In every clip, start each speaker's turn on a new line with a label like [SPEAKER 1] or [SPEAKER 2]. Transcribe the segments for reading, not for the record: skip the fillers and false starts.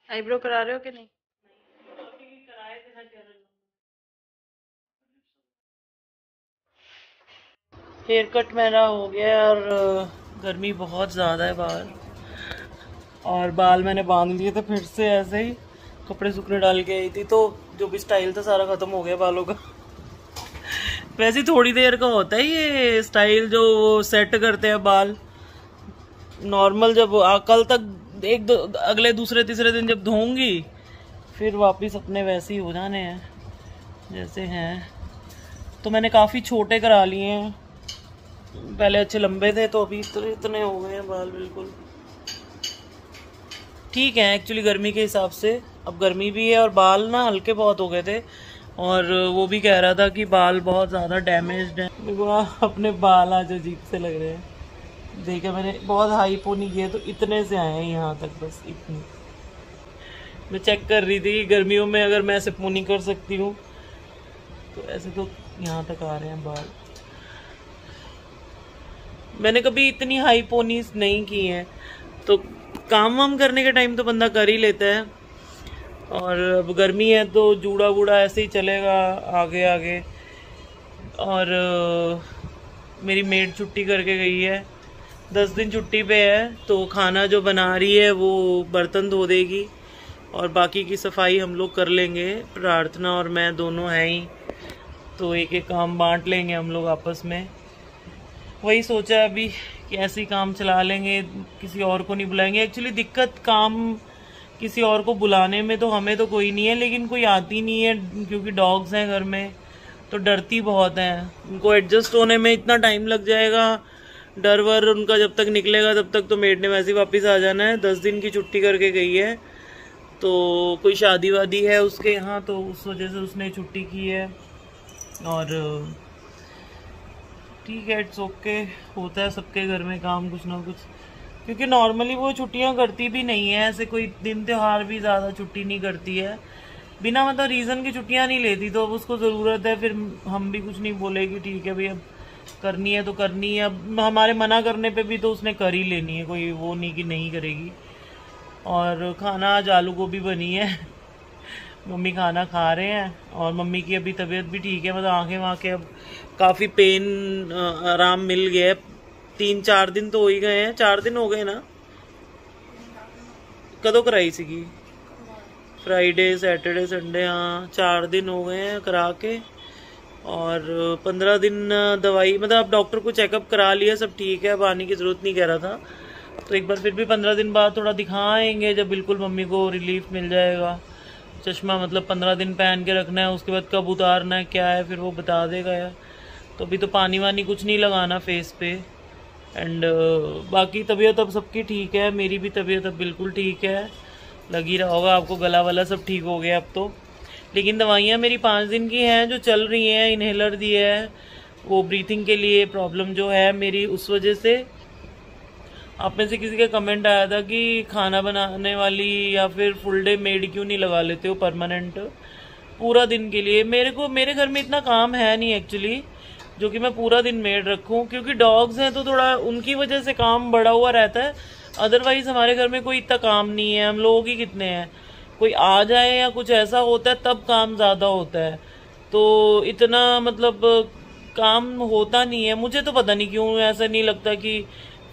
[SPEAKER 1] Eyebrow करा रहे हो कि नहीं? हेयर कट मेरा हो गया और गर्मी बहुत ज़्यादा है बाहर, और बाल मैंने बांध लिए थे फिर से ऐसे ही, कपड़े सूखने डाल के आई थी, तो जो भी स्टाइल था सारा खत्म हो गया बालों का। वैसे थोड़ी देर का होता है ये स्टाइल, जो वो सेट करते हैं बाल नॉर्मल, जब कल तक एक दो अगले दूसरे तीसरे दिन जब धोऊंगी फिर वापस अपने वैसे ही हो जाने हैं जैसे हैं। तो मैंने काफ़ी छोटे करा लिए हैं, पहले अच्छे लंबे थे, तो अभी इतने हो गए हैं बाल बिल्कुल ठीक है एक्चुअली गर्मी के हिसाब से। अब गर्मी भी है और बाल ना हल्के बहुत हो गए थे, और वो भी कह रहा था कि बाल बहुत ज़्यादा डैमेज्ड हैं। अपने बाल आज अजीब से लग रहे हैं, देखा मैंने बहुत हाई पोनी किया तो इतने से आए हैं यहाँ तक, बस इतनी। मैं चेक कर रही थी कि गर्मियों में अगर मैं ऐसे पोनी कर सकती हूँ, तो ऐसे तो यहाँ तक आ रहे हैं बाल। मैंने कभी इतनी हाई पोनीज नहीं की हैं, तो काम वाम करने के टाइम तो बंदा कर ही लेता है, और अब गर्मी है तो जूड़ा वूड़ा ऐसे ही चलेगा आगे आगे। और मेरी मेड छुट्टी करके गई है, 10 दिन छुट्टी पे है, तो खाना जो बना रही है वो बर्तन धो देगी और बाकी की सफाई हम लोग कर लेंगे। प्रार्थना और मैं दोनों हैं ही, तो एक एक काम बांट लेंगे हम लोग आपस में। वही सोचा अभी कि ऐसे ही काम चला लेंगे, किसी और को नहीं बुलाएंगे। एक्चुअली दिक्कत काम किसी और को बुलाने में तो हमें तो कोई नहीं है, लेकिन कोई आती नहीं है क्योंकि डॉग्स हैं घर में, तो डरती बहुत हैं। उनको एडजस्ट होने में इतना टाइम लग जाएगा, डर वर उनका जब तक निकलेगा तब तक तो मेड ने वैसे ही वापस आ जाना है। 10 दिन की छुट्टी करके गई है, तो कोई शादी वादी है उसके यहाँ, तो उस वजह से उसने छुट्टी की है। और ठीक है, इट्स ओके, होता है सबके घर में काम कुछ ना कुछ, क्योंकि नॉर्मली वो छुट्टियां करती भी नहीं है, ऐसे कोई दिन त्योहार भी ज़्यादा छुट्टी नहीं करती है, बिना मतलब रीज़न की छुट्टियां नहीं लेती। तो अब उसको ज़रूरत है, फिर हम भी कुछ नहीं बोलेगी, ठीक है भाई अब करनी है तो करनी है। अब हमारे मना करने पे भी तो उसने कर ही लेनी है, कोई वो नहीं कि नहीं करेगी। और खाना आज आलू गोभी बनी है, मम्मी खाना खा रहे हैं, और मम्मी की अभी तबीयत भी ठीक है, मतलब आंखें वाँखें अब काफ़ी पेन आराम मिल गया है। 3-4 दिन तो हो ही गए हैं, 4 दिन हो गए ना। कदों कराई सी? फ्राइडे सैटरडे संडे, हाँ 4 दिन हो गए हैं करा के। और 15 दिन दवाई, मतलब अब डॉक्टर को चेकअप करा लिया, सब ठीक है, अब आने की ज़रूरत नहीं कह रहा था। तो एक बार फिर भी 15 दिन बाद थोड़ा दिखाएंगे, जब बिल्कुल मम्मी को रिलीफ मिल जाएगा। चश्मा मतलब 15 दिन पहन के रखना है, उसके बाद कब उतारना है क्या है फिर वो बता देगा यार। तो अभी तो पानी वानी कुछ नहीं लगाना फेस पे। एंड बाकी तबीयत अब सबकी ठीक है, मेरी भी तबीयत अब बिल्कुल ठीक है, लग ही रहा होगा आपको, गला वाला सब ठीक हो गया अब तो। लेकिन दवाइयाँ मेरी 5 दिन की हैं जो चल रही हैं, इन्हेलर दिए है वो ब्रीथिंग के लिए, प्रॉब्लम जो है मेरी उस वजह से। आप में से किसी का कमेंट आया था कि खाना बनाने वाली या फिर फुल डे मेड क्यों नहीं लगा लेते हो परमानेंट पूरा दिन के लिए। मेरे घर में इतना काम है नहीं एक्चुअली जो कि मैं पूरा दिन मेड रखूं, क्योंकि डॉग्स हैं तो थोड़ा उनकी वजह से काम बढ़ा हुआ रहता है। अदरवाइज हमारे घर में कोई इतना काम नहीं है, हम लोग ही कितने हैं, कोई आ जाए या कुछ ऐसा होता है तब काम ज़्यादा होता है, तो इतना मतलब काम होता नहीं है। मुझे तो पता नहीं क्यों ऐसा नहीं लगता कि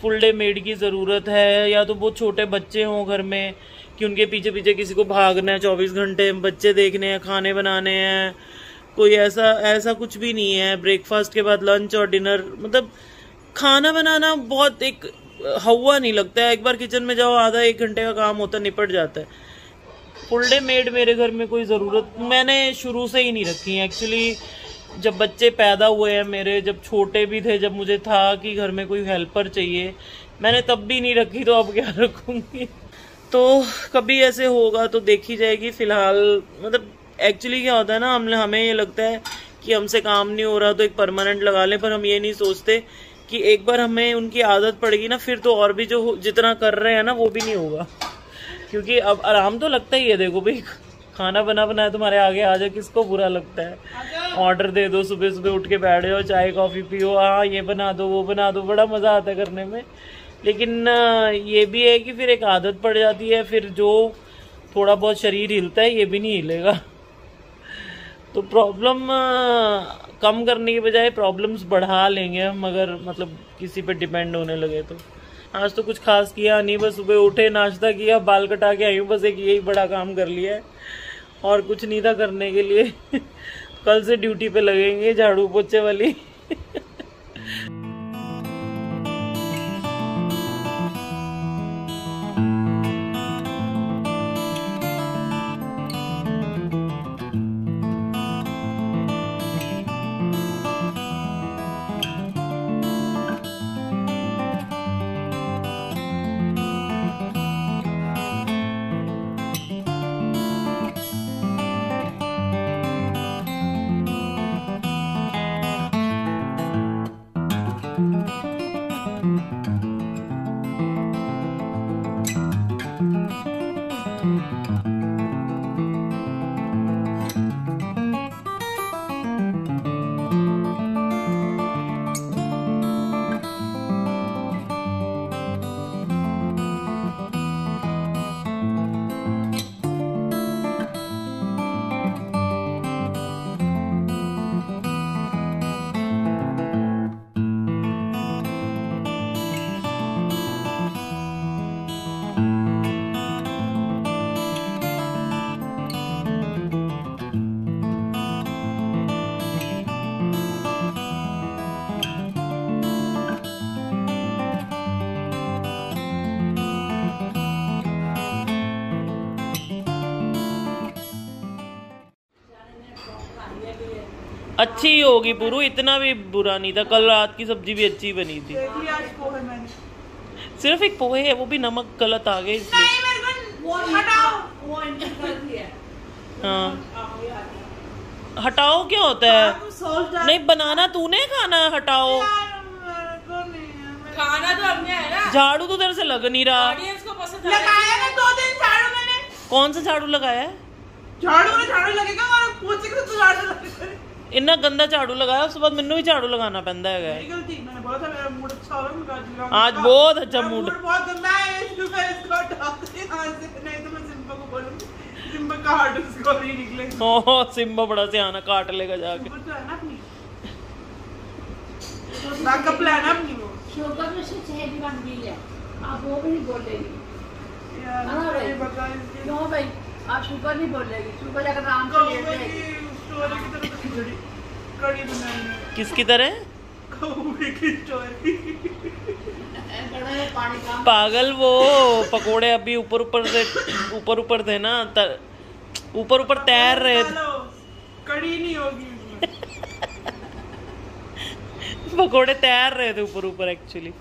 [SPEAKER 1] फुल डे मेड की ज़रूरत है, या तो बहुत छोटे बच्चे हों घर में कि उनके पीछे पीछे किसी को भागना है, 24 घंटे बच्चे देखने हैं, खाने बनाने हैं, कोई ऐसा कुछ भी नहीं है। ब्रेकफास्ट के बाद लंच और डिनर, मतलब खाना बनाना बहुत एक हवा नहीं लगता है, एक बार किचन में जाओ आधा 1 घंटे का काम होता निपट जाता है। फुल डे मेड मेरे घर में कोई ज़रूरत मैंने शुरू से ही नहीं रखी है एक्चुअली। जब बच्चे पैदा हुए हैं मेरे, जब छोटे भी थे, जब मुझे था कि घर में कोई हेल्पर चाहिए, मैंने तब भी नहीं रखी, तो अब क्या रखूँगी। तो कभी ऐसे होगा तो देखी जाएगी। फिलहाल मतलब एक्चुअली क्या होता है ना, हमें ये लगता है कि हमसे काम नहीं हो रहा तो एक परमानेंट लगा लें, पर हम ये नहीं सोचते कि एक बार हमें उनकी आदत पड़ेगी ना, फिर तो और भी जो जितना कर रहे हैं ना वो भी नहीं होगा, क्योंकि अब आराम तो लगता ही है। देखो भाई खाना बना बनाया तुम्हारे आगे आ जाए, किसको बुरा लगता है। ऑर्डर दे दो, सुबह सुबह उठ के बैठ जाओ, चाय कॉफी पियो, हाँ ये बना दो वो बना दो, बड़ा मजा आता है करने में। लेकिन ये भी है कि फिर एक आदत पड़ जाती है, फिर जो थोड़ा बहुत शरीर हिलता है ये भी नहीं हिलेगा। तो प्रॉब्लम कम करने की बजाय प्रॉब्लम्स बढ़ा लेंगे हम, अगर मतलब किसी पे डिपेंड होने लगे तो। आज तो कुछ खास किया नहीं, बस सुबह उठे, नाश्ता किया, बाल कटा के आई हूँ, बस एक यही बड़ा काम कर लिया है और कुछ नहीं था करने के लिए। कल से ड्यूटी पे लगेंगे झाड़ू पोछे वाली। अच्छी होगी पुरु, इतना भी बुरा नहीं था। कल रात की सब्जी भी अच्छी बनी थी। सिर्फ एक पोहे है, वो भी नमक गलत आ गया इसलिए। हाँ हटाओ क्या होता है? नहीं बनाना तूने, खाना हटाओ।
[SPEAKER 2] खाना तो हमने है ना।
[SPEAKER 1] झाड़ू तो तेरे से लग नहीं रहा।
[SPEAKER 2] ऑडियंस को पसंद लगाया ना 2 दिन झाड़ू मैंने।
[SPEAKER 1] कौन सा झाड़ू लगाया है?
[SPEAKER 2] झाड़ू लगेगा और पोछे के तो झाड़ू लगेगा।
[SPEAKER 1] इतना गंदा झाड़ू लगाया, उसके बाद मैंने भी झाड़ू लगाना पैंदा है।
[SPEAKER 2] मैंने बोला था मेरा मूड अच्छा होगा,
[SPEAKER 1] आज बहुत अच्छा मूड
[SPEAKER 2] बहुत गंदा है, इसको हटा दे यहाँ से, नहीं तो मैं सिम्बा को बोलूंगी, सिम्बा काट उसको नहीं निकलेगा।
[SPEAKER 1] ओह सिम्बा बड़ा सियाना, काट लेगा जाके।
[SPEAKER 2] वो तो है ना अपनी बैकअप प्लान है अपनी। वो
[SPEAKER 3] शुगर में से चेहरी बन गई है, आप वो भी नहीं बोलेगी यार। ये बता क्यों भाई आप शुगर नहीं बोलेगी? शुगर अगर आराम से ले लेगी स्टोरी की तरह खिचड़ी कड़ी बनाई है।
[SPEAKER 1] किसकी तरह?
[SPEAKER 2] कौवे की स्टोरी।
[SPEAKER 1] पागल, वो पकोड़े अभी ऊपर ऊपर थे ना, ऊपर तैर रहे थे।
[SPEAKER 2] कड़ी नहीं होगी
[SPEAKER 1] पकोड़े तैर रहे थे ऊपर एक्चुअली।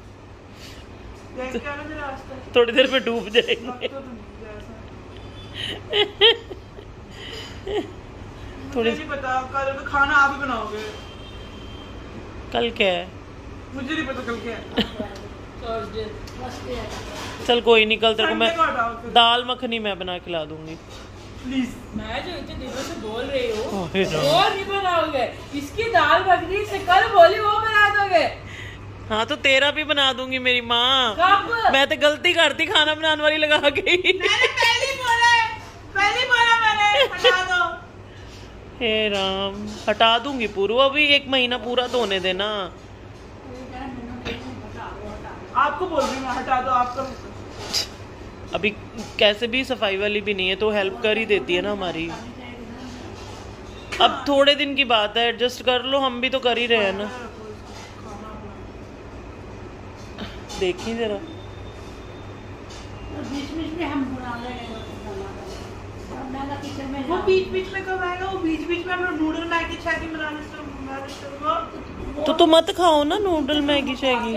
[SPEAKER 1] थोड़ी देर में डूब जाएंगे।
[SPEAKER 2] थोड़ी नहीं पता, कल तो खाना आप ही बनाओगे।
[SPEAKER 1] कल क्या है
[SPEAKER 2] मुझे नहीं पता, कल क्या है।
[SPEAKER 1] चल कोई नहीं, कल तेरे को मैं दाल मखनी मैं बना खिला दूंगी
[SPEAKER 2] प्लीज।
[SPEAKER 3] मैं जो इतने दिनों से बोल रही हूँ वो नहीं बनाओगे, इसकी दाल मखनी से कल बोली वो बना दोगे।
[SPEAKER 1] हाँ तो तेरा भी बना दूंगी मेरी माँ।
[SPEAKER 3] कब?
[SPEAKER 1] मैं तो गलती करती खाना बनाने वाली लगा गई।
[SPEAKER 2] मैंने पहले बोला मैंने हटा दो।
[SPEAKER 1] हे राम, हटा दूंगी पूरू, अभी 1 महीना पूरा तो होने देना।
[SPEAKER 2] आपको बोल रही हूँ हटा दो। आपका
[SPEAKER 1] अभी कैसे भी सफाई वाली भी नहीं है तो हेल्प कर ही देती है ना हमारी। अब थोड़े दिन की बात है, एडजस्ट कर लो, हम भी तो कर ही रहे हैं ना। देखिए जरा
[SPEAKER 3] बीच में हम बना लेंगे।
[SPEAKER 2] वो बीच में कब आएगा? वो बीच में हम लोग नूडल मैगी शैगी बनाने से
[SPEAKER 1] तो मत खाओ ना नूडल मैगी शैगी।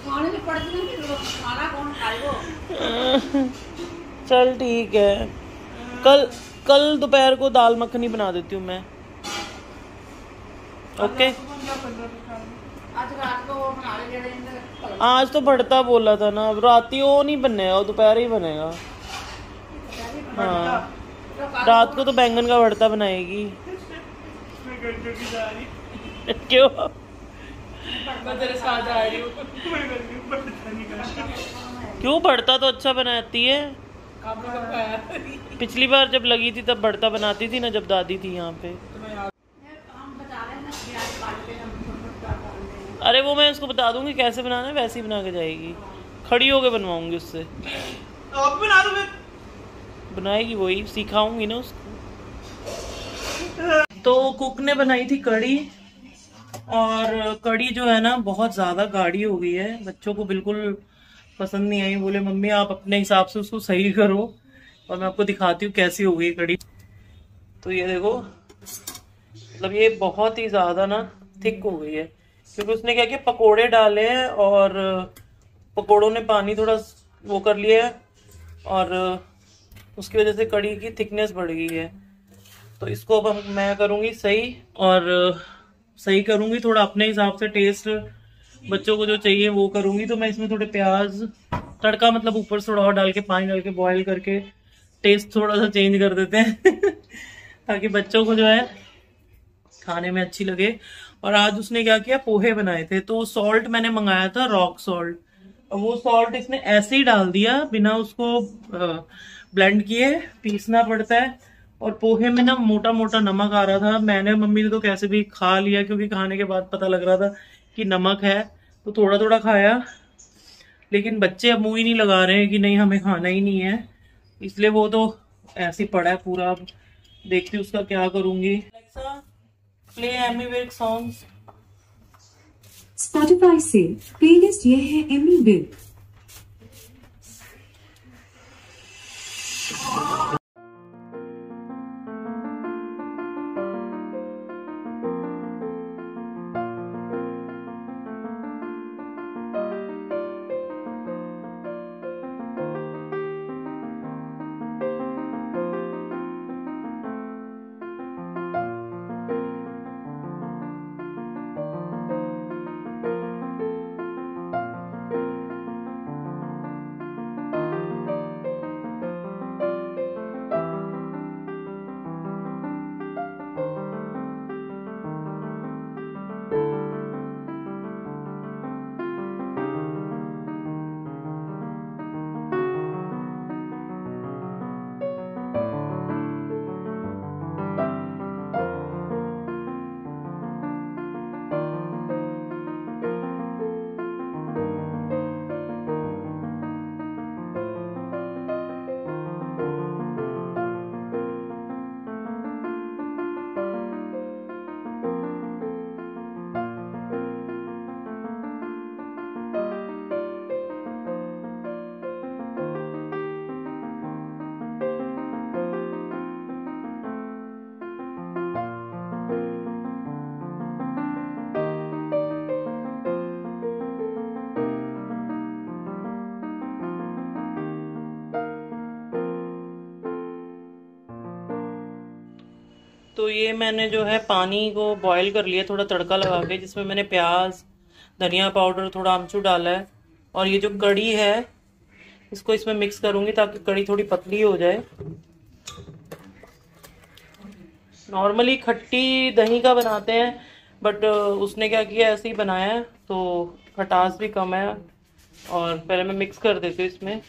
[SPEAKER 3] खाने में पड़ती नहीं, खाना कौन खाएगा?
[SPEAKER 1] चल ठीक है, कल दोपहर को दाल मखनी बना देती हूँ मैं। ओके
[SPEAKER 3] आज रात को वो बना लेंगे।
[SPEAKER 1] आज तो भड़ता बोला था ना, अब राती वो नहीं बनेगा, वो दोपहर ही बनेगा। हाँ रात को तो बैंगन का भरता बनाएगी।
[SPEAKER 2] मैं घंटों की जा रही
[SPEAKER 1] क्यों?
[SPEAKER 2] मैं तेरे साथ आ रही हूँ। मैं भरता नहीं करता।
[SPEAKER 1] क्यों? भरता तो अच्छा बनाती है।
[SPEAKER 2] आपने कब खाया?
[SPEAKER 1] पिछली बार जब लगी थी तब भरता बनाती थी ना, जब दादी थी यहाँ पे। अरे वो मैं उसको बता दूंगी कैसे बनाना है, वैसे ही बना के जाएगी। खड़ी होके बनवाऊंगी उससे।
[SPEAKER 2] आप बना दो फिर।
[SPEAKER 1] बनाएगी वही, सिखाऊंगी ना उसको। तो कुक ने बनाई थी कड़ी, और कड़ी जो है ना बहुत ज्यादा गाढ़ी हो गई है। बच्चों को बिल्कुल पसंद नहीं आई। बोले मम्मी आप अपने हिसाब से उसको सही करो, और मैं आपको दिखाती हूँ कैसी हो गई कड़ी। तो ये देखो, मतलब ये बहुत ही ज्यादा ना थिक हो गई है, क्योंकि उसने क्या किया, पकोड़े डाले हैं और पकोड़ों ने पानी थोड़ा वो कर लिया है, और उसकी वजह से कड़ी की थिकनेस बढ़ गई है। तो इसको अब मैं करूंगी सही, और सही करूंगी थोड़ा अपने हिसाब से, टेस्ट बच्चों को जो चाहिए वो करूंगी। तो मैं इसमें थोड़े प्याज तड़का, मतलब ऊपर से थोड़ा और डाल के, पानी डाल के बॉईल करके टेस्ट थोड़ा सा चेंज कर देते हैं ताकि बच्चों को जो है खाने में अच्छी लगे। और आज उसने क्या किया, पोहे बनाए थे। तो सॉल्ट मैंने मंगाया था, रॉक सॉल्ट, और वो सॉल्ट इसने ऐसे ही डाल दिया बिना उसको ब्लेंड किए। पीसना पड़ता है, और पोहे में ना मोटा मोटा नमक आ रहा था। मैंने, मम्मी ने तो कैसे भी खा लिया, क्योंकि खाने के बाद पता लग रहा था कि नमक है, तो थोड़ा थोड़ा खाया। लेकिन बच्चे अब मुंह ही नहीं लगा रहे हैं कि नहीं हमें खाना ही नहीं है, इसलिए वो तो ऐसे ही पड़ा है पूरा। अब देखती हूँ उसका क्या करूंगी। Play Ammy Virk songs.
[SPEAKER 4] Spotify से प्लेलिस्ट ये है एमी विर्क।
[SPEAKER 1] तो ये मैंने जो है पानी को बॉईल कर लिया थोड़ा तड़का लगा के, जिसमें मैंने प्याज, धनिया पाउडर, थोड़ा आमचूर डाला है। और ये जो कड़ी है इसको इसमें मिक्स करूंगी ताकि कड़ी थोड़ी पतली हो जाए। नॉर्मली खट्टी दही का बनाते हैं, बट उसने क्या किया, ऐसे ही बनाया है, तो खटास भी कम है। और पहले मैं मिक्स कर देती हूँ इसमें।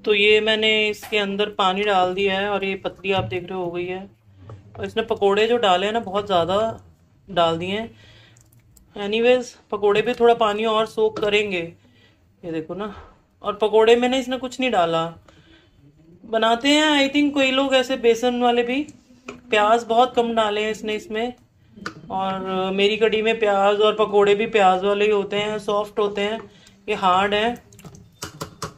[SPEAKER 1] तो ये मैंने इसके अंदर पानी डाल दिया है, और ये पतली आप देख रहे हो गई है। और इसने पकोड़े जो डाले हैं ना बहुत ज़्यादा डाल दिए हैं। एनीवेज पकोड़े भी थोड़ा पानी और सोक करेंगे, ये देखो ना। और पकोड़े में ना इसने कुछ नहीं डाला, बनाते हैं आई थिंक कोई लोग ऐसे बेसन वाले भी। प्याज बहुत कम डाले हैं इसने इसमें, और मेरी कड़ी में प्याज और पकोड़े भी प्याज वाले ही होते हैं, सॉफ्ट होते हैं, ये हार्ड है।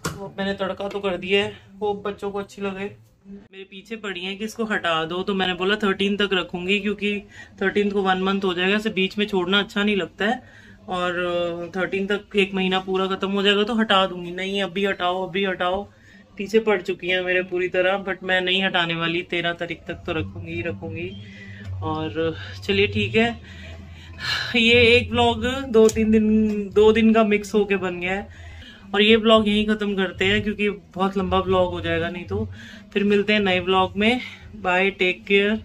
[SPEAKER 1] वो मैंने तड़का तो कर दिया है, वो बच्चों को अच्छी लगे। मेरे पीछे पड़ी है कि इसको हटा दो, तो मैंने बोला 13 तक रखूंगी, क्योंकि 13 को 1 मंथ हो जाएगा, इसे बीच में छोड़ना अच्छा नहीं लगता है। और 13 तक 1 महीना पूरा खत्म हो जाएगा तो हटा दूंगी। नहीं अभी हटाओ, अभी हटाओ, पीछे पड़ चुकी है मेरे पूरी तरह। बट मैं नहीं हटाने वाली, 13 तारीख तक तो रखूंगी ही रखूंगी। और चलिए ठीक है, ये एक व्लॉग 2 दिन का मिक्स होके बन गया है। और ये ब्लॉग यहीं खत्म करते हैं क्योंकि बहुत लंबा ब्लॉग हो जाएगा नहीं तो। फिर मिलते हैं नए ब्लॉग में। Bye, take care.